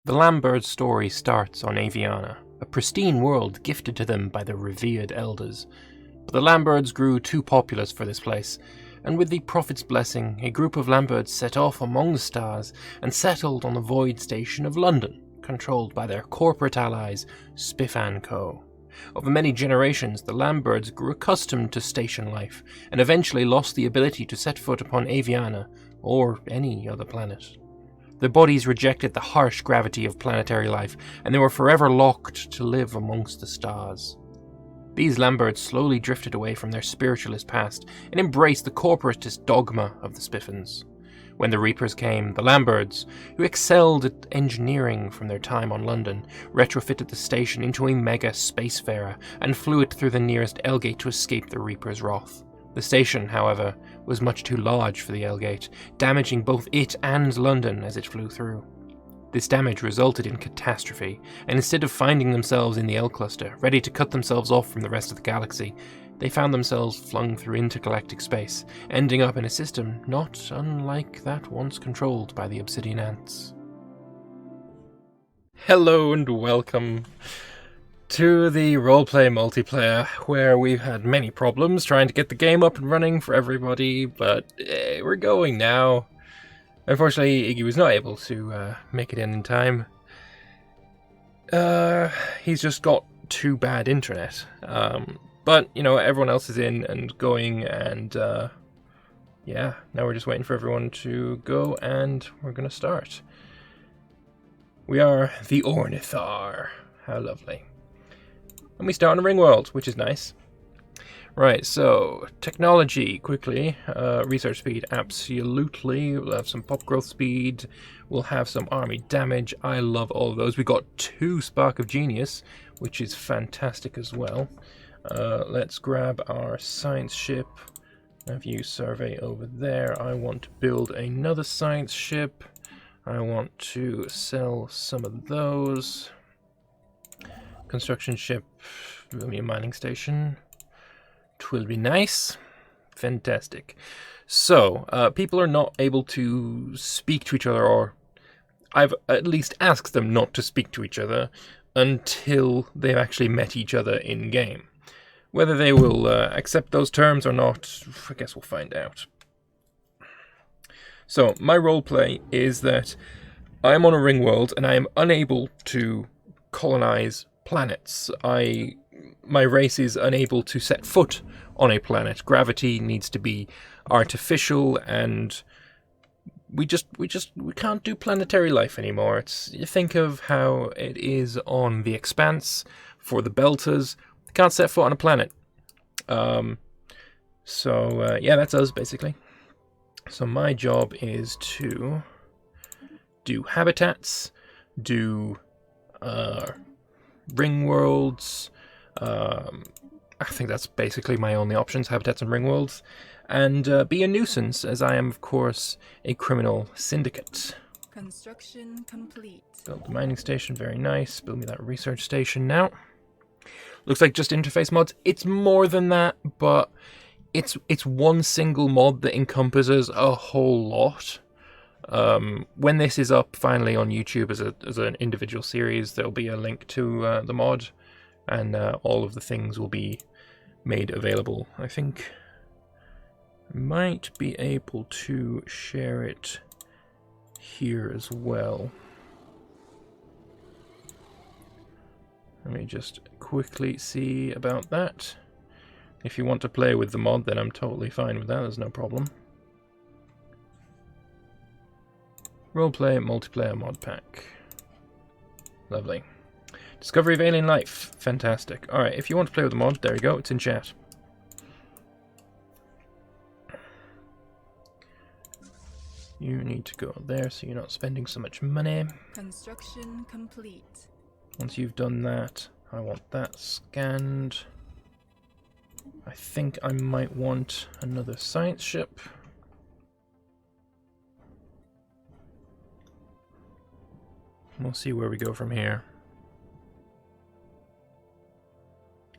The Lambirds story starts on Aviana, a pristine world gifted to them by the revered elders. But the Lamberts grew too populous for this place, and with the Prophet's blessing, a group of Lamberts set off among the stars and settled on the void station of London, controlled by their corporate allies, Spiff & Co. Over many generations, the Lamberts grew accustomed to station life, and eventually lost the ability to set foot upon Aviana, or any other planet. Their bodies rejected the harsh gravity of planetary life, and they were forever locked to live amongst the stars. These Lamberts slowly drifted away from their spiritualist past and embraced the corporatist dogma of the Spiffins. When the Reapers came, the Lamberts, who excelled at engineering from their time on London, retrofitted the station into a mega spacefarer and flew it through the nearest L-gate to escape the Reapers' wrath. The station, however, was much too large for the L-gate, damaging both it and London as it flew through. This damage resulted in catastrophe, and instead of finding themselves in the L-cluster, ready to cut themselves off from the rest of the galaxy, they found themselves flung through intergalactic space, ending up in a system not unlike that once controlled by the Obsidian Ants. Hello and welcome to the Roleplay Multiplayer, where we've had many problems trying to get the game up and running for everybody, but we're going now. Unfortunately, Iggy was not able to make it in time. He's just got too bad internet. But, you know, everyone else is in and going, and yeah, now we're just waiting for everyone to go, and we're going to start. We are the Ornithar. How lovely. And we start on a ring world, which is nice. Right, so, technology, quickly. Research speed, absolutely. We'll have some pop growth speed. We'll have some army damage. I love all of those. We got 2 Spark of Genius, which is fantastic as well. Let's grab our science ship. Have you survey over there. I want to build another science ship. I want to sell some of those. Construction ship, a mining station. Twill be nice. Fantastic. So, people are not able to speak to each other, or I've at least asked them not to speak to each other until they've actually met each other in-game. Whether they will accept those terms or not, I guess we'll find out. So, my roleplay is that I am on a ring world and I am unable to colonize planets. My race is unable to set foot on a planet. Gravity needs to be artificial, and we can't do planetary life anymore. You think of how it is on The Expanse for the Belters. They can't set foot on a planet. Yeah, that's us basically. So my job is to do habitats, do ring worlds. I think that's basically my only options, habitats and ring worlds, and be a nuisance, as I am, of course, a criminal syndicate. Construction complete. Build the mining station, very nice. Build me that research station now. Looks like just interface mods. It's more than that, but it's one single mod that encompasses a whole lot. When this is up finally on YouTube as an individual series, there'll be a link to the mod, and all of the things will be made available. I think I might be able to share it here as well. Let me just quickly see about that. If you want to play with the mod, then I'm totally fine with that. There's no problem. Roleplay Multiplayer mod pack. Lovely. Discovery of alien life. Fantastic. Alright, if you want to play with the mod, there you go. It's in chat. You need to go there so you're not spending so much money. Construction complete. Once you've done that, I want that scanned. I think I might want another science ship. We'll see where we go from here.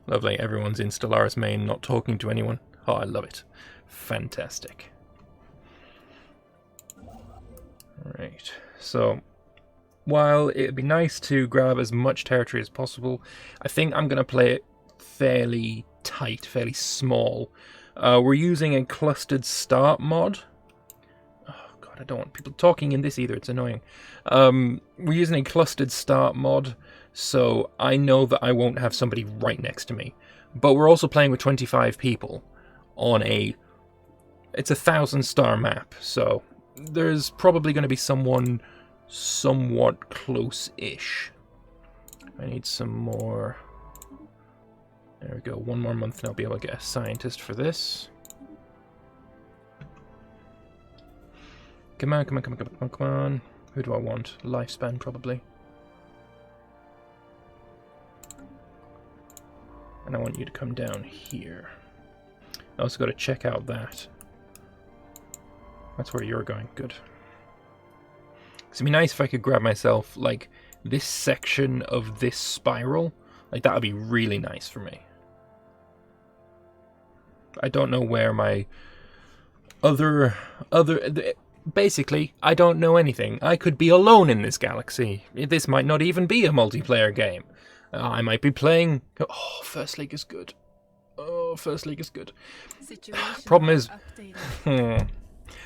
Lovely, everyone's in Stellaris main, not talking to anyone. Oh, I love it. Fantastic. Alright, so while it'd be nice to grab as much territory as possible, I think I'm going to play it fairly tight, fairly small. We're using a clustered start mod. Oh god, I don't want people talking in this either, it's annoying. We're using a clustered start mod, so I know that I won't have somebody right next to me. But we're also playing with 25 people on it's a 1,000-star map, so there's probably going to be someone somewhat close-ish. I need some more. There we go, 1 more month and I'll be able to get a scientist for this. Come on, come on, come on, come on, come on. Who do I want? Lifespan, probably. And I want you to come down here. I also got to check out that. That's where you're going, good. It'd be nice if I could grab myself, like, this section of this spiral. Like, that would be really nice for me. I don't know where my basically, I don't know anything. I could be alone in this galaxy. This might not even be a multiplayer game. I might be playing... Oh, First League is good. Oh, First League is good. Problem is...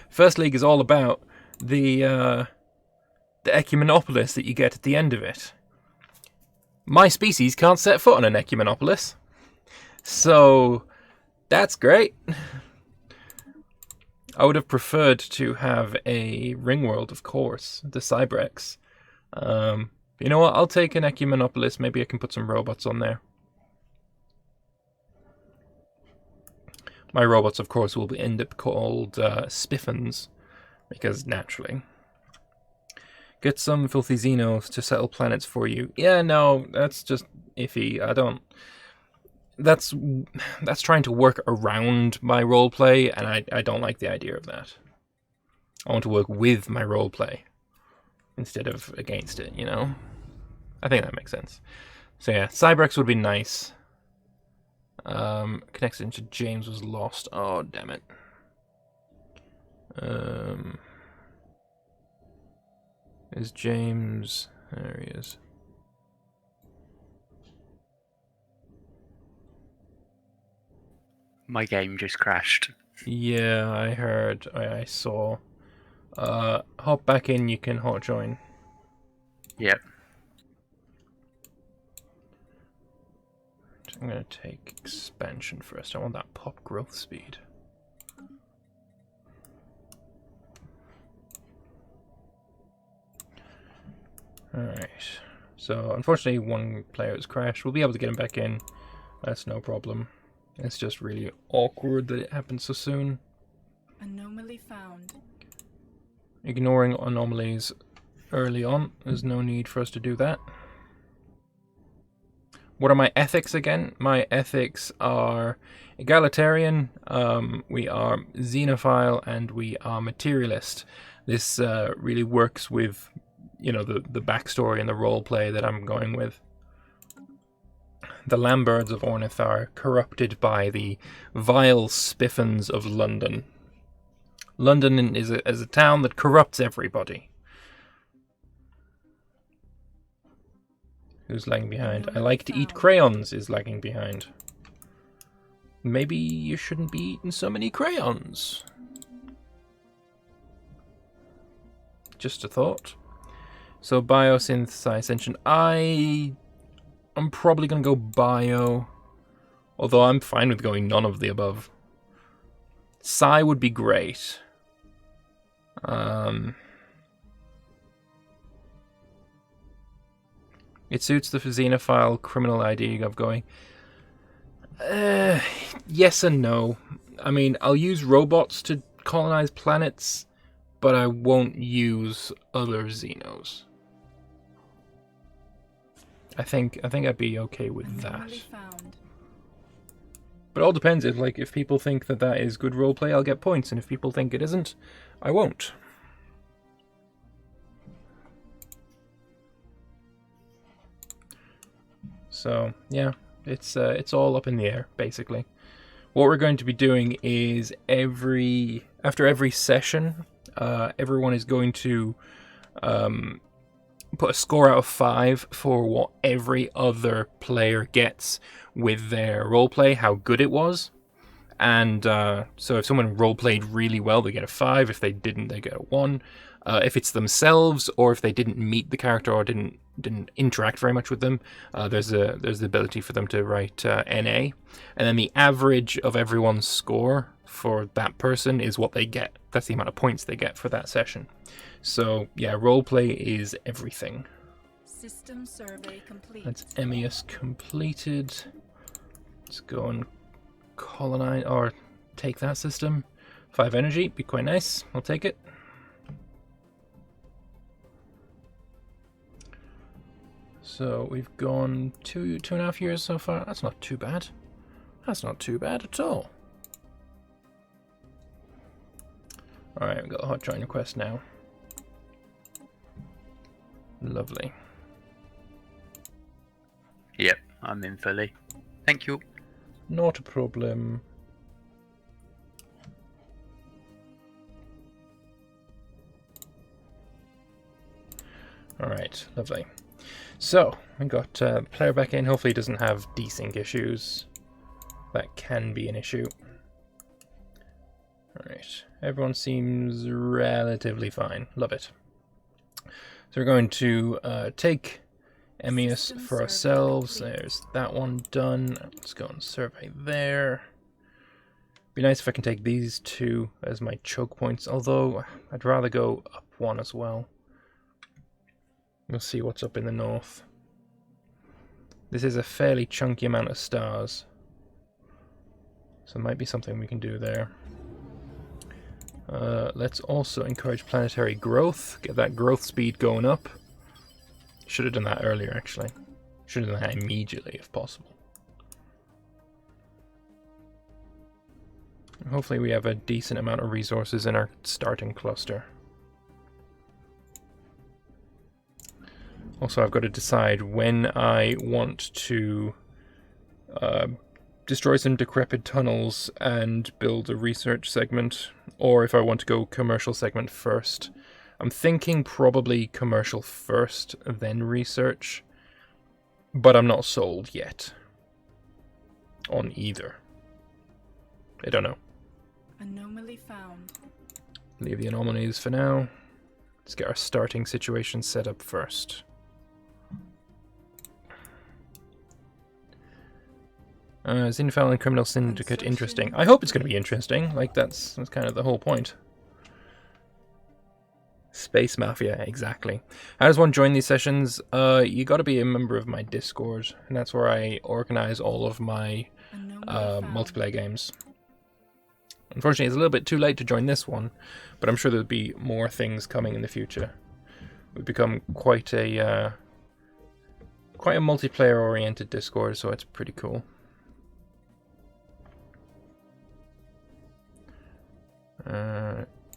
First League is all about the ecumenopolis that you get at the end of it. My species can't set foot on an ecumenopolis. So... That's great. I would have preferred to have a ring world, of course, the Cybrex. You know what? I'll take an ecumenopolis. Maybe I can put some robots on there. My robots, of course, will end up called Spiffins, because naturally. Get some filthy Xenos to settle planets for you. Yeah, no, that's just iffy. I don't... That's trying to work around my roleplay, and I don't like the idea of that. I want to work with my roleplay instead of against it, you know? I think that makes sense. So yeah, Cybrex would be nice. Connection to James was lost. Oh, damn it. Is James... There he is. My game just crashed. Yeah, I heard. I saw. Hop back in, you can hot join. Yep. I'm going to take expansion first. I want that pop growth speed. Alright. So, unfortunately, one player has crashed. We'll be able to get him back in. That's no problem. It's just really awkward that it happened so soon. Anomaly found. Ignoring anomalies early on. There's no need for us to do that. What are my ethics again? My ethics are egalitarian, we are xenophile, and we are materialist. This really works with, you know, the backstory and the roleplay that I'm going with. The Lamberts of Ornithar, corrupted by the vile spiffins of London. London is a town that corrupts everybody. Who's lagging behind? I like to eat crayons is lagging behind. Maybe you shouldn't be eating so many crayons. Just a thought. So biosynthesize engine. I'm probably going to go bio, although I'm fine with going none of the above. Psi would be great. It suits the xenophile criminal idea of going. Yes and no. I mean, I'll use robots to colonize planets, but I won't use other Xenos. I think I'd be okay with that. But it all depends. If people think that is good roleplay, I'll get points, and if people think it isn't, I won't. So yeah, it's all up in the air basically. What we're going to be doing is after every session, everyone is going to put a score out of 5 for what every other player gets with their roleplay, how good it was. And so if someone roleplayed really well, they get a 5. If they didn't, they get a 1. If it's themselves, or if they didn't meet the character or didn't interact very much with them, there's the ability for them to write NA. And then the average of everyone's score for that person is what they get. That's the amount of points they get for that session. So yeah, roleplay is everything. System survey complete. That's MES completed. Let's go and colonize or take that system. 5 energy, be quite nice. I'll take it. So we've gone 2.5 years so far. That's not too bad. That's not too bad at all. Alright, we've got a hot join request now. Lovely. Yep, I'm in fully. Thank you. Not a problem. Alright, lovely. So, we got the player back in. Hopefully he doesn't have desync issues. That can be an issue. Alright, everyone seems relatively fine. Love it. So we're going to take MES for ourselves. There's that one done. Let's go and survey there. Be nice if I can take these 2 as my choke points, although I'd rather go up 1 as well. We'll see what's up in the north. This is a fairly chunky amount of stars, so it might be something we can do there. Let's also encourage planetary growth, get that growth speed going up. Should have done that earlier, actually. Should have done that immediately, if possible. Hopefully we have a decent amount of resources in our starting cluster. Also, I've got to decide when I want to destroy some decrepit tunnels and build a research segment, or if I want to go commercial segment first. I'm thinking probably commercial first, then research, but I'm not sold yet on either. I don't know. Anomaly found. Leave the anomalies for now. Let's get our starting situation set up first. Xenophile and Criminal Syndicate, interesting. I hope it's going to be interesting. Like, that's kind of the whole point. Space Mafia, exactly. How does one join these sessions? You got to be a member of my Discord, and that's where I organize all of my multiplayer games. Unfortunately, it's a little bit too late to join this one, but I'm sure there'll be more things coming in the future. We've become quite a multiplayer-oriented Discord, so it's pretty cool.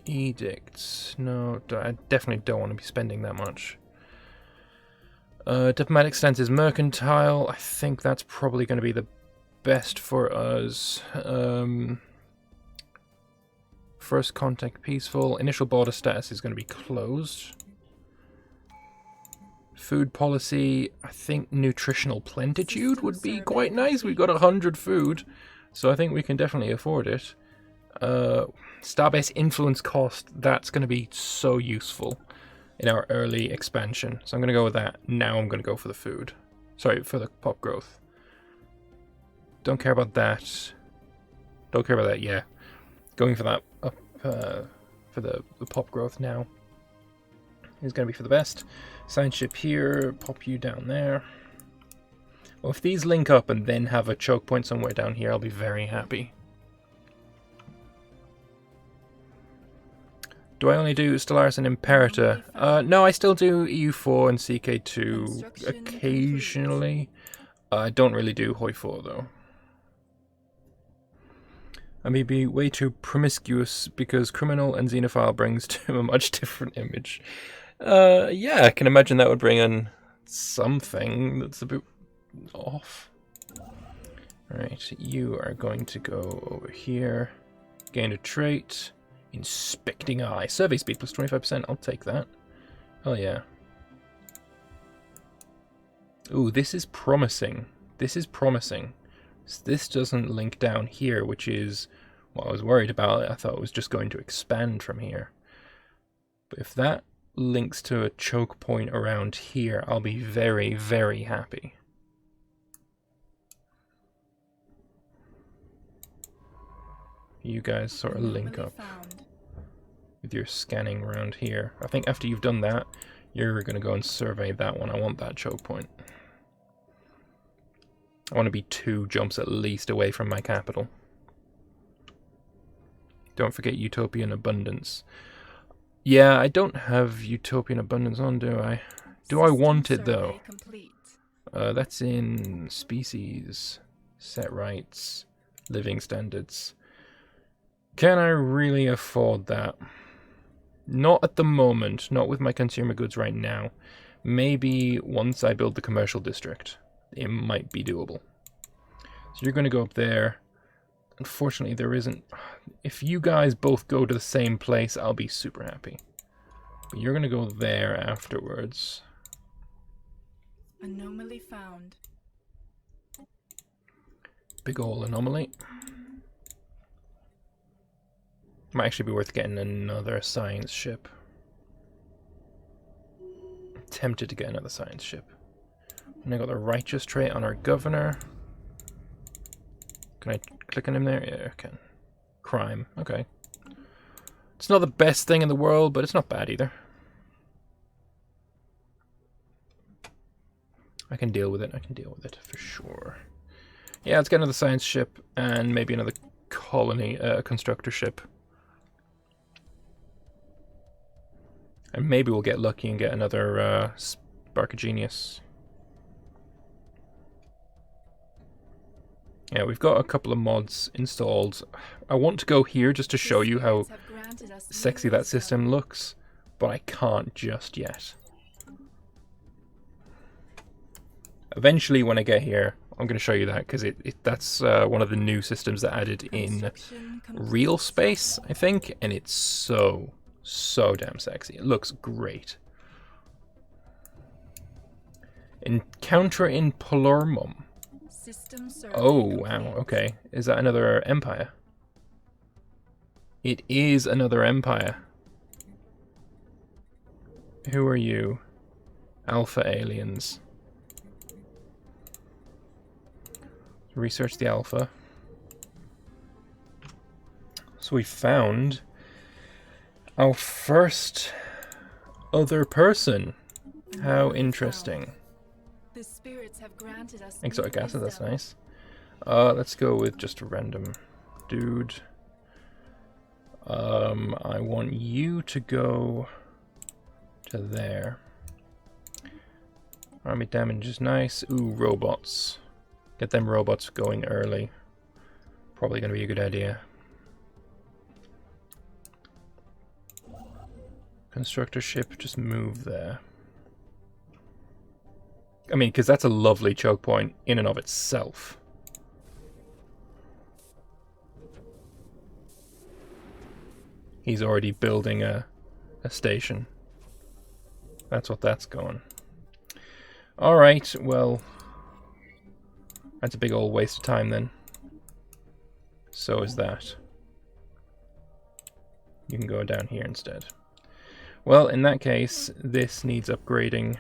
Edicts. No, I definitely don't want to be spending that much. Diplomatic stance is mercantile. I think that's probably going to be the best for us. First contact peaceful. Initial border status is going to be closed. Food policy. I think nutritional plentitude would be quite nice. We've got 100 food, so I think we can definitely afford it. Starbase influence cost, that's going to be so useful in our early expansion. So I'm going to go with that. Now I'm going to go for the food. Sorry, for the pop growth. Don't care about that. Don't care about that, yeah. Going for that up for the pop growth now is going to be for the best. Science ship here, pop you down there. Well, if these link up and then have a choke point somewhere down here, I'll be very happy. Do I only do Stellaris and Imperator? No, I still do EU4 and CK2 occasionally. I don't really do Hoi4 though. I may be way too promiscuous because Criminal and Xenophile brings to a much different image. Yeah, I can imagine that would bring in something that's a bit off. Alright, you are going to go over here. Gain a trait. Inspecting Eye. Survey speed plus 25%. I'll take that. Oh yeah. Ooh, this is promising. This is promising. This doesn't link down here, which is what I was worried about. I thought it was just going to expand from here. But if that links to a choke point around here, I'll be very, very happy. You guys sort of link up with your scanning around here. I think after you've done that, you're going to go and survey that one. I want that choke point. I want to be 2 jumps at least away from my capital. Don't forget Utopian Abundance. Yeah, I don't have Utopian Abundance on, do I? Do I want it, though? That's in Species, Set Rights, Living Standards. Can I really afford that? Not at the moment, not with my consumer goods right now. Maybe once I build the commercial district, it might be doable. So you're going to go up there. Unfortunately, there isn't... If you guys both go to the same place, I'll be super happy. But you're going to go there afterwards. Anomaly found. Big ol' anomaly. Might actually be worth getting another science ship. I'm tempted to get another science ship. And I got the righteous trait on our governor. Can I click on him there? Yeah, I can. Crime. Okay. It's not the best thing in the world, but it's not bad either. I can deal with it. I can deal with it for sure. Yeah, let's get another science ship and maybe another colony, constructor ship. And maybe we'll get lucky and get another Spark of Genius. Yeah, we've got a couple of mods installed. I want to go here just to show you how sexy that system looks, but I can't just yet. Eventually, when I get here, I'm going to show you that, because that's one of the new systems that added in real space, I think, and it's so damn sexy. It looks great. Encounter in Palermo. Oh, wow, okay. Is that another empire? It is another empire. Who are you? Alpha aliens. Research the alpha. So we found our first other person. How interesting. The spirits have granted us Exotic acid, that's nice. Let's go with just a random dude. I want you to go to there. Army damage is nice. Ooh, robots. Get them robots going early. Probably going to be a good idea. Constructor ship, just move there. I mean, because that's a lovely choke point in and of itself. He's already building a station. That's what that's going. Alright, well... That's a big old waste of time then. So is that. You can go down here instead. Well, in that case, this needs upgrading.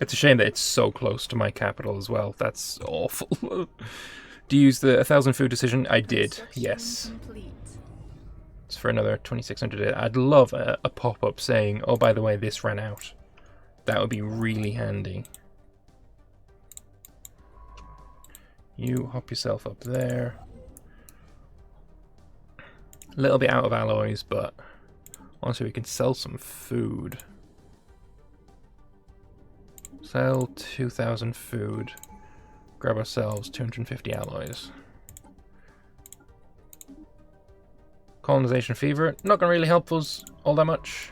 It's a shame that it's so close to my capital as well. That's awful. Do you use the 1,000 food decision? I did, yes. It's for another 2,600. I'd love a pop-up saying, oh, by the way, this ran out. That would be really handy. You hop yourself up there. A little bit out of alloys, but honestly, we can sell some food. Sell 2,000 food. Grab ourselves 250 alloys. Colonization fever. Not going to really help us all that much,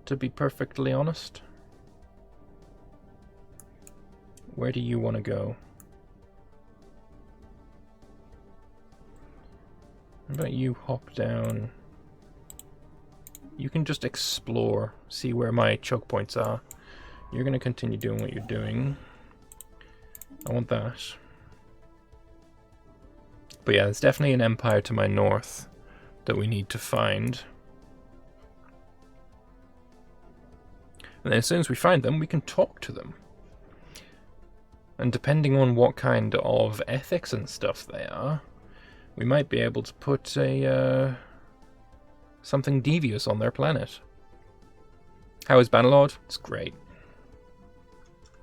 to be perfectly honest. Where do you want to go? How about you hop down You can just explore, see where my choke points are. You're going to continue doing what you're doing. I want that. But yeah, there's definitely an empire to my north that we need to find. And then as soon as we find them, we can talk to them. And depending on what kind of ethics and stuff they are, we might be able to put a something devious on their planet. How is Bannerlord? It's great.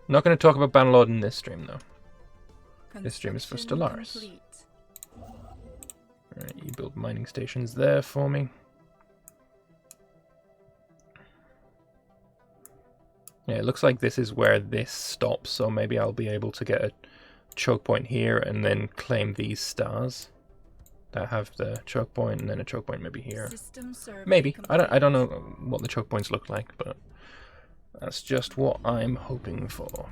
I'm not going to talk about Bannerlord in this stream, though. This stream is for Stellaris. Alright, you build mining stations there for me. Yeah, it looks like this is where this stops, so maybe I'll be able to get a choke point here and then claim these stars that have the choke point, and then a choke point maybe here. Maybe. I don't know what the choke points look like, but that's just what I'm hoping for.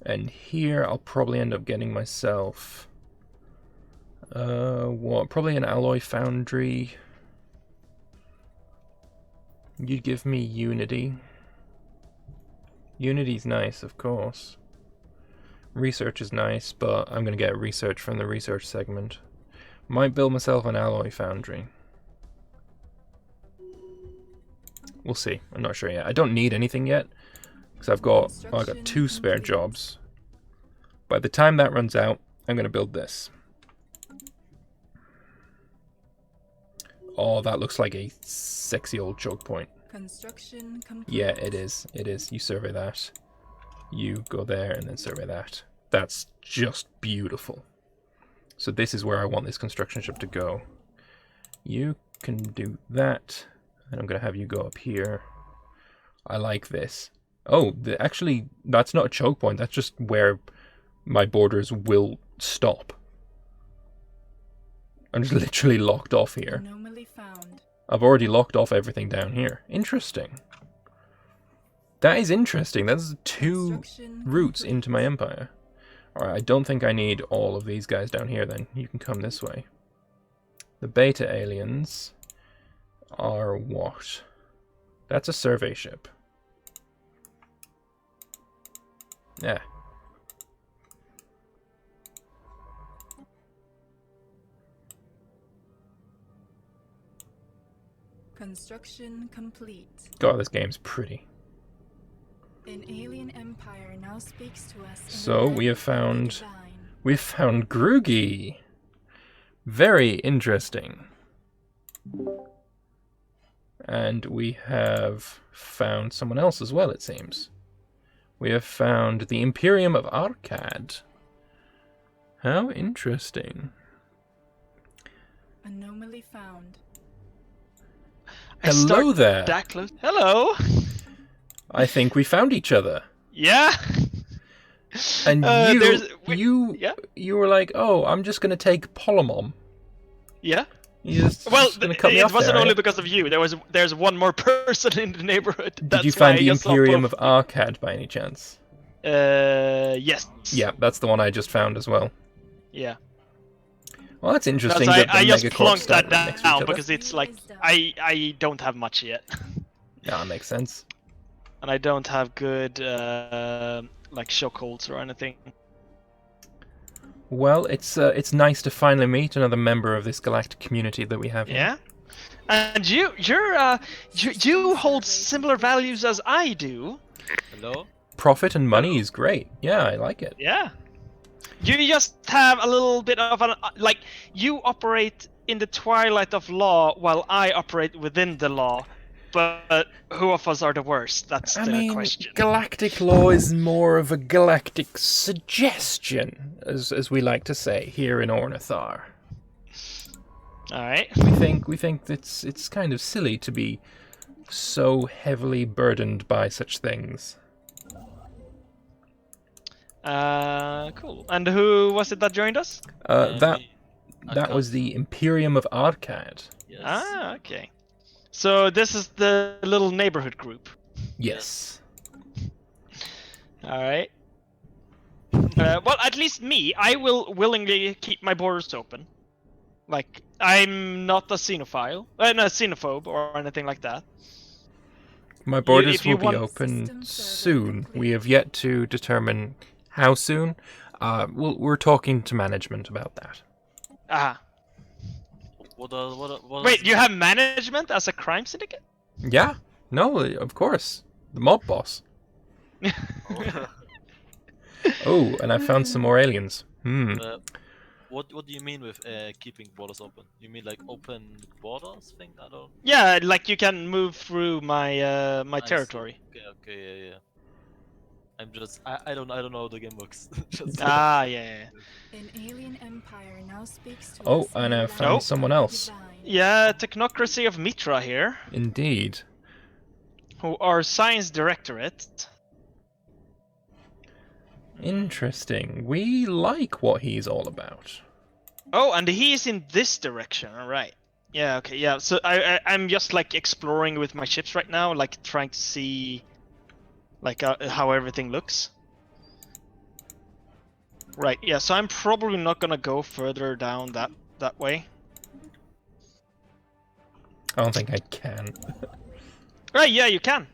And here I'll probably end up getting myself probably an alloy foundry. You'd give me Unity. Unity's nice, of course. Research is nice, but I'm going to get research from the research segment. Might build myself an alloy foundry. We'll see. I'm not sure yet. I don't need anything yet, because I've got 2 spare jobs. By the time that runs out, I'm going to build this. Oh, that looks like a sexy old choke point. Construction complete. Yeah, it is. It is. You survey that. You go there and then survey that. That's just beautiful. So this is where I want this construction ship to go. You can do that. And I'm going to have you go up here. I like this. Oh, actually, that's not a choke point. That's just where my borders will stop. I'm just literally locked off here. Anomaly found. I've already locked off everything down here. Interesting. That is interesting. That's 2 routes into my empire. Alright, I don't think I need all of these guys down here then. You can come this way. The beta aliens are what? That's a survey ship. Yeah. Construction complete. God, this game's pretty. An alien empire now speaks to us. So we have found Groogy. Very interesting. And we have found someone else as well, it seems. We have found the Imperium of Arcad. How interesting. Anomaly found. Hello there. That close. Hello. I think we found each other. Yeah. And you were like, "Oh, I'm just gonna take Polymom." Yeah. Well, it wasn't only because of you. There's one more person in the neighborhood. Did you find the Imperium of Arcad by any chance? Yes. Yeah, that's the one I just found as well. Yeah. Well, that's interesting. I just plunked that down because it's like I don't have much yet. Yeah, that makes sense. And I don't have good like shockholds or anything. Well, it's nice to finally meet another member of this galactic community that we have here. Yeah. And you hold similar values as I do. Hello? Profit and money is great. Yeah, I like it. Yeah. You just have a little bit of an like you operate in the twilight of law while I operate within the law. But who of us are the worst? That's the question. Galactic law is more of a galactic suggestion, as we like to say here in Ornithar. All right. We think it's kind of silly to be so heavily burdened by such things. Cool. And who was it that joined us? That was the Imperium of Arcad. Yes. Ah, okay. So this is the little neighborhood group. Yes. All right. Well, at least me, I will willingly keep my borders open. Like, I'm not a xenophile, no, xenophobe or anything like that. My borders if you will be want- open System survey soon. complete. We have yet to determine how soon. We're talking to management about that. Ah. What Wait, you have management as a crime syndicate? Yeah? No, of course. The mob boss. Oh, and I found some more aliens. What do you mean with keeping borders open? You mean like open borders thing? I don't. Yeah, like you can move through my my I see. territory. Okay, yeah. I'm just I don't know how the game works. Just- Yeah. An alien empire now speaks to Oh, us and in I the found language someone of the else. divine. Yeah, Technocracy of Mitra here, Indeed. who are Science Directorate. Interesting. We like what he's all about. Oh, and he's in this direction, alright. Yeah, okay, yeah. So I'm just like exploring with my ships right now, like trying to see like how everything looks. Right, yeah, so I'm probably not gonna go further down that way. I don't think I can. Right, yeah, you can.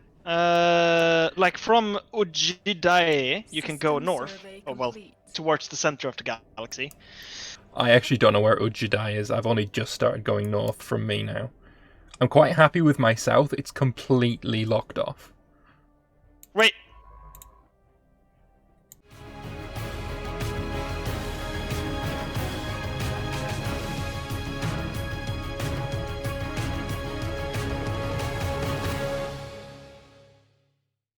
Like from Ujidae, you can go System north, survey or well, complete. towards the center of the galaxy. I actually don't know where Ujidai is. I've only just started going north from me now. I'm quite happy with my south. It's completely locked off. Wait,